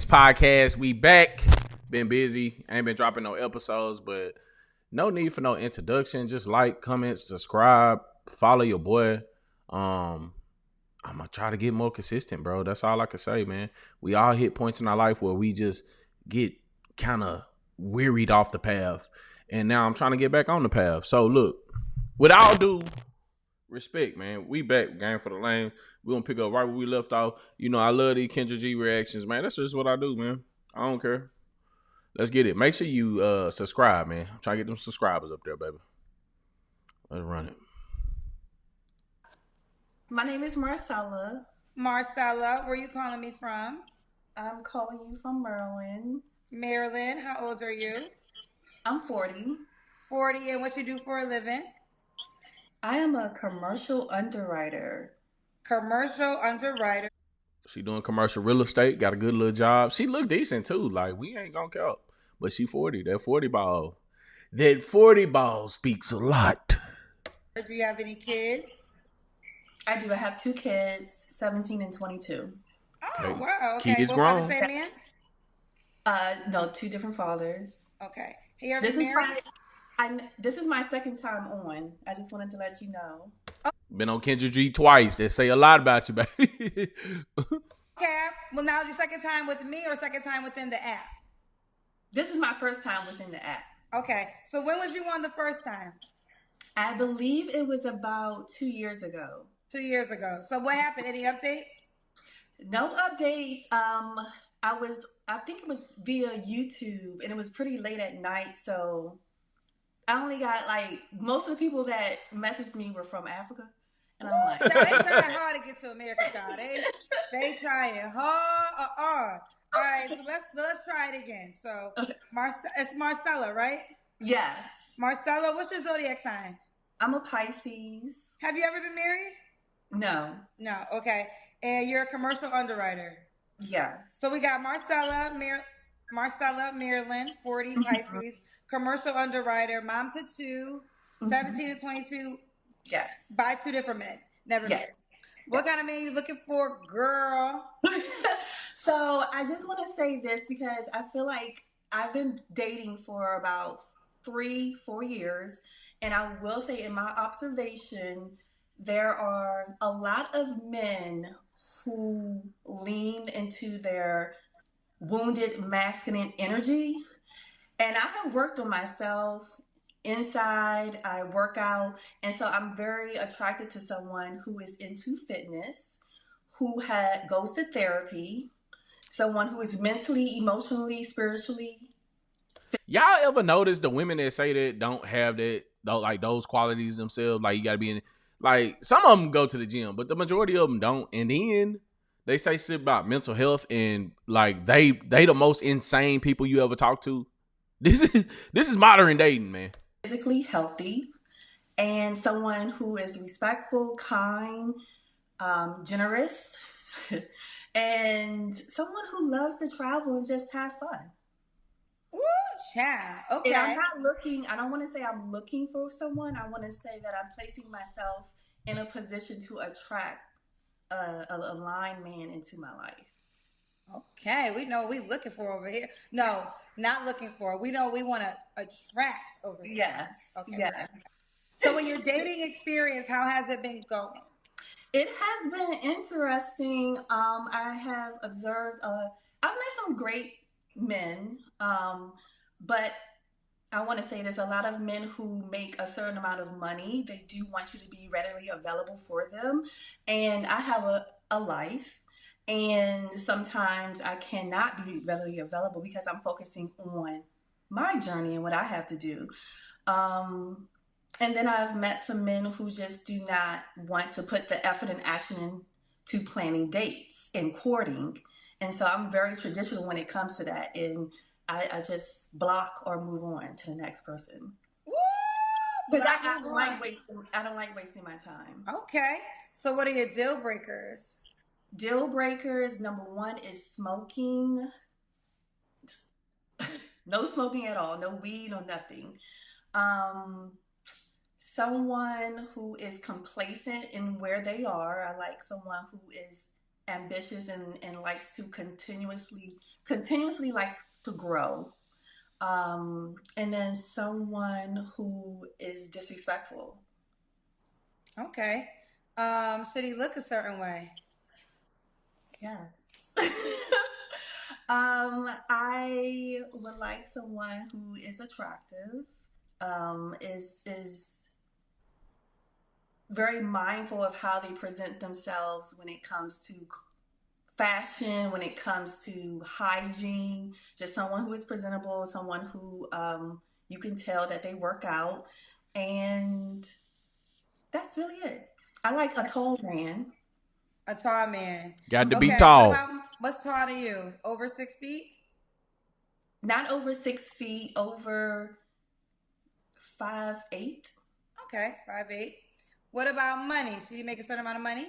This podcast, we back. Been busy. Ain't been dropping no episodes, but no need for no introduction. Just like, comment, subscribe, follow your boy. I'm gonna try to get more consistent, bro. That's all I can say, man. We all hit points in our life where we just get kind of wearied off the path. And now I'm trying to get back on the path. So look, with all due respect, man, we back game for the lane. We gonna pick up right where we left off. You know, I love these Kendra G reactions, man. That's just what I do, man. I don't care. Let's get it. Make sure you subscribe, man. I'm trying to get them subscribers up there, baby. Let's run it. My name is Marcella. Marcella, where you calling me from? I'm calling you from Maryland. Maryland. How old are you? I'm 40. 40, and what you do for a living? I am a commercial underwriter. Commercial underwriter. She doing commercial real estate, got a good little job. She look decent too. Like, we ain't gonna count. But she 40. That 40 ball. That 40 ball speaks a lot. Do you have any kids? I do. I have 2 kids, 17 and 22. Oh, Okay. wow. Okay. Kids Both by the grown. same man? No, 2 different fathers. Okay. Have you ever This been is married? this is my second time on. I just wanted to let you know. Been on Kendra G twice. That say a lot about you, baby. Okay. Well, now your second time with me or second time within the app? This is my first time within the app. Okay. So when was you on the first time? I believe it was about 2 years ago. 2 years ago. So what happened? Any updates? No updates. I think it was via YouTube, and it was pretty late at night, so I only got like most of the people that messaged me were from Africa, and I'm like, Child, they trying hard to get to America, child. They trying hard. All right, so let's try it again. So it's Marcella, right? yes, Marcella, what's your zodiac sign? I'm a Pisces. Have you ever been married? No. No. Okay. And you're a commercial underwriter. Yeah. So we got Marcella, Maryland, 40, Pisces, commercial underwriter, mom to 2, 17 and 22. Yes. By 2 different men. Never married. What kind of man you looking for, girl? So I just want to say this because I feel like I've been dating for about 3-4 years, and I will say in my observation, there are a lot of men who lean into their wounded masculine energy. And I have worked on myself inside, I work out, and so I'm very attracted to someone who is into fitness, who goes to therapy, someone who is mentally, emotionally, spiritually. Y'all ever notice the women that say that don't have that, like those qualities themselves? Like, you gotta be in, like, some of them go to the gym, but the majority of them don't. And then they say shit about mental health, and like they the most insane people you ever talk to. This is modern dating, man. Physically healthy, and someone who is respectful, kind, generous, and someone who loves to travel and just have fun. Ooh, child. Okay. And I'm not looking, I don't want to say I'm looking for someone. I want to say that I'm placing myself in a position to attract a aligned man into my life. Okay, we know what we looking for over here. No, not looking for. We know we want to attract over here. Yes. Okay. Yes. So in your dating experience, how has it been going? It has been interesting. I have observed, I've met some great men, but I want to say there's a lot of men who make a certain amount of money. They do want you to be readily available for them. And I have a life. And sometimes I cannot be readily available because I'm focusing on my journey and what I have to do. And then I've met some men who just do not want to put the effort and action into planning dates and courting. And so I'm very traditional when it comes to that. And I just block or move on to the next person. Because I don't like wasting my time. Okay. So what are your deal breakers? Deal breakers, number 1 is smoking. No smoking at all. No weed, no nothing. Someone who is complacent in where they are. I like someone who is ambitious and likes to continuously continuously likes to grow. And then someone who is disrespectful. Okay. Should he look a certain way? Yes. I would like someone who is attractive, is very mindful of how they present themselves when it comes to fashion, when it comes to hygiene. Just someone who is presentable, someone who you can tell that they work out, and that's really it. I like a tall man. A tall man. Got to be Okay. tall. What's tall to you? Over 6 feet? Not over 6 feet, over 5'8". Okay, 5'8". What about money? Should you make a certain amount of money?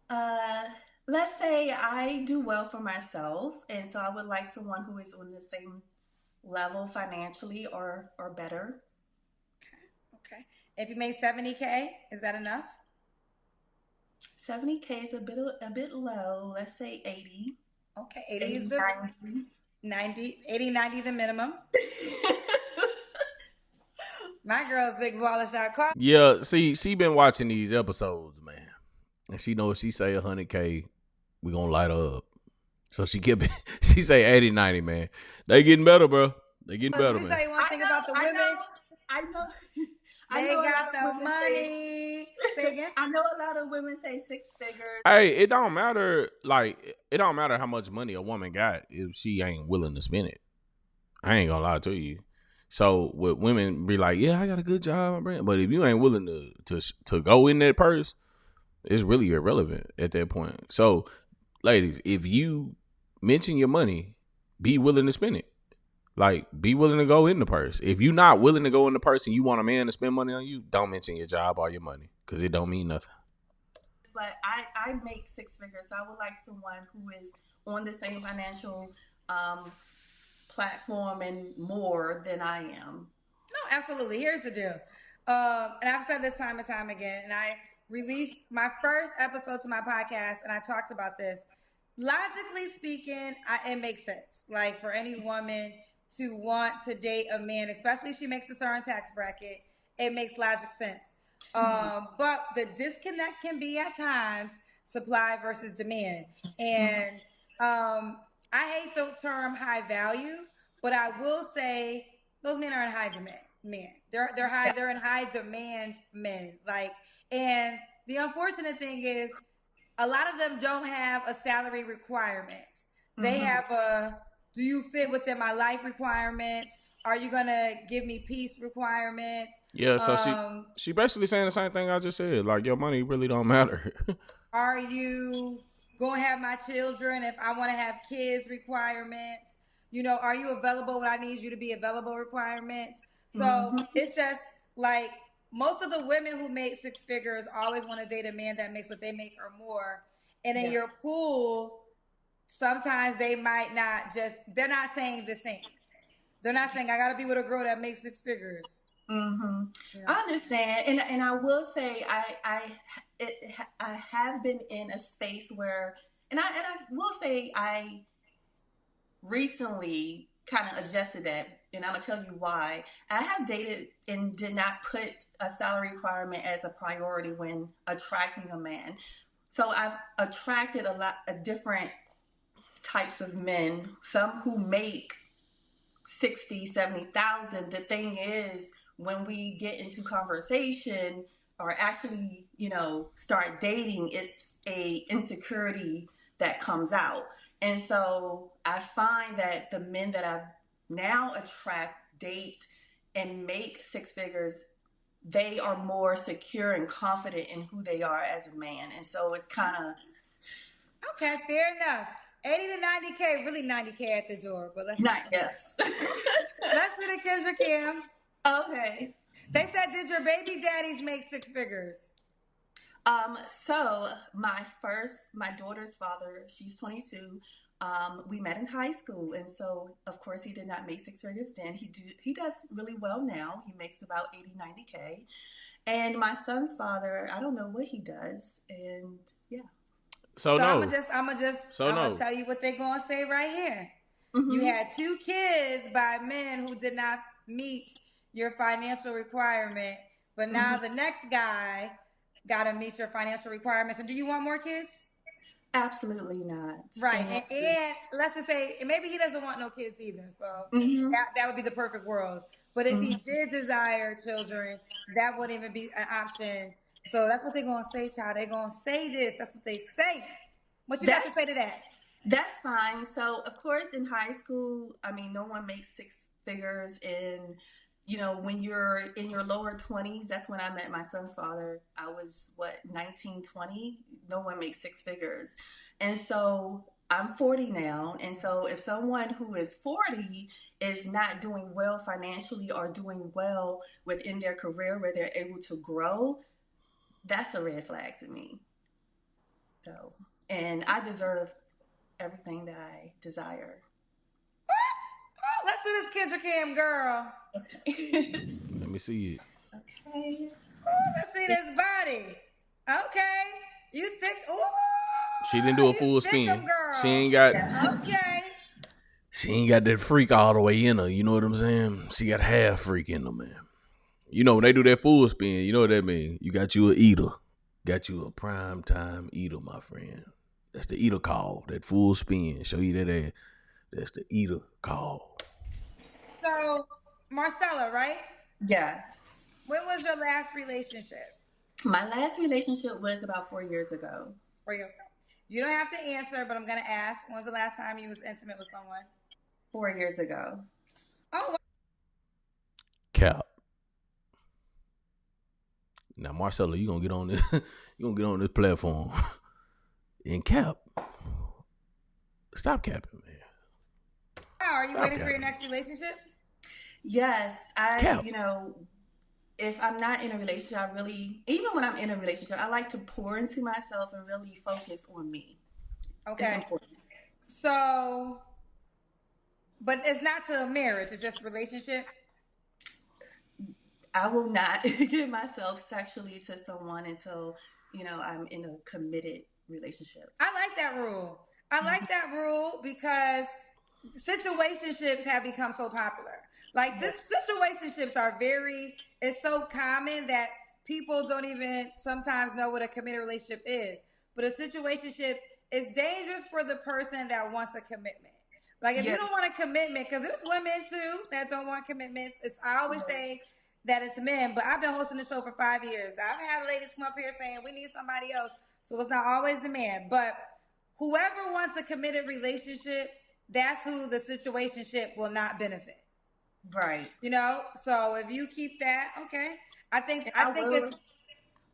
Uh, let's say I do well for myself, and so I would like someone who is on the same level financially or better. Okay. If you made 70K, is that enough? 70K is a bit low. Let's say 80. Okay, 80 is 80, the 90. 90, 80, 90 the minimum. My girl's big baller shot call. Yeah, see, she been watching these episodes, man, and she knows she say 100K, we gonna light her up. So she kept she say 80, 90, man. They getting better, bro. They getting Let better, me man. tell you one thing about the I women. know, I know, I They know a lot got of the women say. money. Say again. I know a lot of women say six figures. Hey, it don't matter. Like, it don't matter how much money a woman got if she ain't willing to spend it. I ain't gonna lie to you. So, with women be like, yeah, I got a good job, but if you ain't willing to go in that purse, it's really irrelevant at that point. So, ladies, if you mention your money, be willing to spend it. Like, be willing to go in the purse. If you're not willing to go in the purse and you want a man to spend money on you, don't mention your job or your money because it don't mean nothing. But I make six figures, so I would like someone who is on the same financial um, platform and more than I am. No, absolutely. Here's the deal. And I've said this time and time again, and I released my first episode to my podcast, and I talked about this. Logically speaking, it makes sense. Like for any woman to want to date a man, especially if she makes a certain tax bracket, it makes logic sense. But the disconnect can be at times supply versus demand. And I hate the term high value, but I will say those men are in high demand. Men, they're high. Yeah. They're in high demand men. Like, and the unfortunate thing is, a lot of them don't have a salary requirement. They Mm-hmm. have a do you fit within my life requirements? Are you gonna give me peace requirements? Yeah, so Um, she basically saying the same thing I just said. Like, your money really don't matter. Are you going to have my children if I want to have kids requirements? Are you available when I need you to be available requirements? So Mm-hmm. it's just like most of the women who make six figures always want to date a man that makes what they make or more. And in Yeah. your pool, sometimes they might not they're not saying the same. They're not saying, I got to be with a girl that makes six figures. Mm-hmm. You know? I understand, and I will say I have been in a space where, and I will say I recently kind of adjusted that, and I'm gonna tell you why. I have dated and did not put a salary requirement as a priority when attracting a man. So I've attracted a lot of different types of men, some who make 60, 70,000. The thing is, when we get into conversation or actually, start dating, it's a insecurity that comes out. And so I find that the men that I now attract, date, and make six figures, they are more secure and confident in who they are as a man. And so it's kind of Okay, fair enough. 80 to 90K, really 90K at the door, but let's not, yes. let's do the Kendra Cam. Okay. They said, did your baby daddies make six figures? So my daughter's father, she's 22. We met in high school, and so of course he did not make six figures then. He does really well now. He makes about 80, 90K. And my son's father, I don't know what he does, and yeah. So So no. So I'm gonna no. tell you what they're gonna say right here. You Mm-hmm. had two kids by men who did not meet your financial requirement, but Mm-hmm. now the next guy got to meet your financial requirements. And do you want more kids? Absolutely not. Right. And And let's just say maybe he doesn't want no kids either. So mm-hmm. that would be the perfect world. But if he Mm-hmm. did desire children, that wouldn't even be an option. So that's what they're gonna say, child. They're gonna say this. That's what they say. What you got That's to say to that? that's fine. So of course in high school, I mean no one makes six figures in when you're in your lower 20s, that's when I met my son's father. I was what, 19, 20. No one makes six figures. And so I'm 40 now, and so if someone who is 40 is not doing well financially or doing well within their career where they're able to grow, that's a red flag to me. So, and I deserve everything that I desire. Oh, let's do this Kendra Cam girl. Let me see it. Okay. Oh, let's see this body. Okay. You thick. She didn't do Oh, a you full thick 'em, spin. She girl. ain't got Yeah. Okay. she ain't got that freak all the way in her. You know what I'm saying? She got half freak in her, man. You know when they do that full spin, you know what that means. You got you a eater. Got you a prime time eater, my friend. That's the eater call. That full spin. Show you that ass. That's the eater call. So, Marcella, right? Yeah. When was your last relationship? My last relationship was about 4 years ago. For yourself. You don't have to answer, but I'm gonna ask. When was the last time you was intimate with someone? 4 years ago. Oh, Cap. Now, Marcella, you gonna get on this you gonna get on this platform. And cap. Stop capping, man. wow. Are you Stop waiting for your capping. next relationship? Yes, Cap. if I'm not in a relationship, I really, even when I'm in a relationship, I like to pour into myself and really focus on me. It's Okay. important. So, but it's not to a marriage. It's just relationship. I will not give myself sexually to someone until, I'm in a committed relationship. I like that rule. I like that rule because situationships have become so popular. Like Yeah. situationships are very, it's so common that people don't even sometimes know what a committed relationship is. But a situationship is dangerous for the person that wants a commitment. Like if you Yeah. don't want a commitment, because there's women too that don't want commitments. I always Yeah. say that it's men, but I've been hosting the show for 5 years. I've had ladies come up here saying we need somebody else, so it's not always the man. But whoever wants a committed relationship, that's who the situationship will not benefit. Right. So if you keep that, okay. I think And I I think will. it's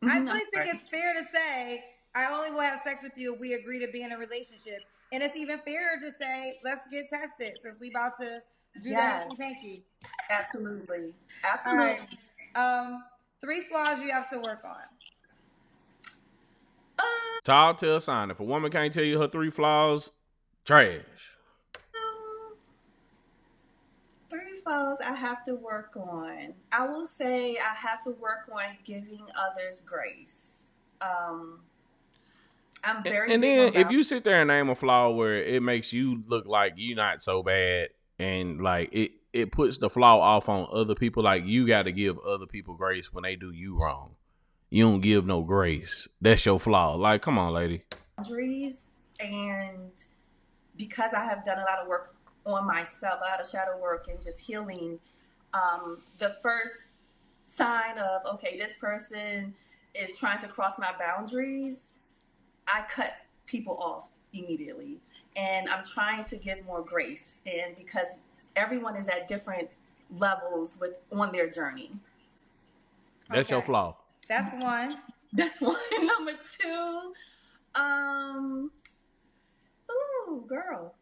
I I'm really think sorry. it's fair to say I only will have sex with you if we agree to be in a relationship. And it's even fairer to say, let's get tested since we about to do the Yes. hanky panky. Absolutely. All right. Absolutely. Um, 3 flaws you have to work on. Um, Tall tell sign. If a woman can't tell you her 3 flaws, trash. um, three flaws I have to work on. I will say I have to work on giving others grace. Um, I'm very And big then on if boundaries. you sit there and name a flaw where it makes you look like you not so bad and like it puts the flaw off on other people, like you got to give other people grace when they do you wrong. You don't give no grace. That's your flaw. Like, come on, lady. And because I have done a lot of work on myself, a lot of shadow work and just healing, the first sign of, okay, this person is trying to cross my boundaries, I cut people off immediately. And I'm trying to give more grace. And because everyone is at different levels on their journey. That's your Okay. flaw. That's one. That's one. Number two, um, ooh, girl.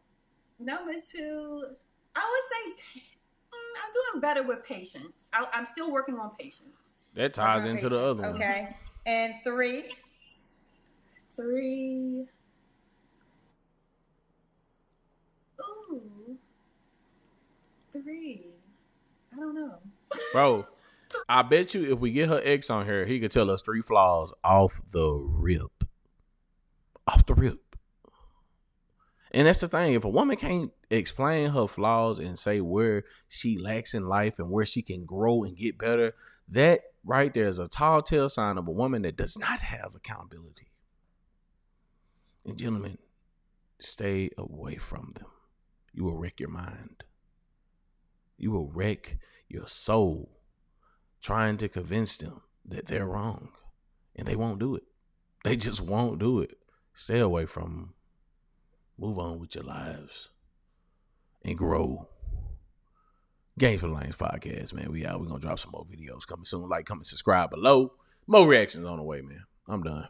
Number two, I would say I'm doing better with patience. I'm still working on patience. That Working ties on into the patience. other one. Okay. And 3. Three, ooh, three. I don't know. Bro, I bet you if we get her ex on here, he could tell us 3 flaws off the rip. off the rip. And that's the thing. If a woman can't explain her flaws and say where she lacks in life and where she can grow and get better, that right there is a tall tale sign of a woman that does not have accountability. And gentlemen, stay away from them. You will wreck your mind. You will wreck your soul trying to convince them that they're wrong. And they won't do it. They just won't do it. Stay away from them. Move on with your lives and grow. Games for the Lanes podcast, man. We out. We're going to drop some more videos coming soon. Like, comment, subscribe below. More reactions on the way, man. I'm done.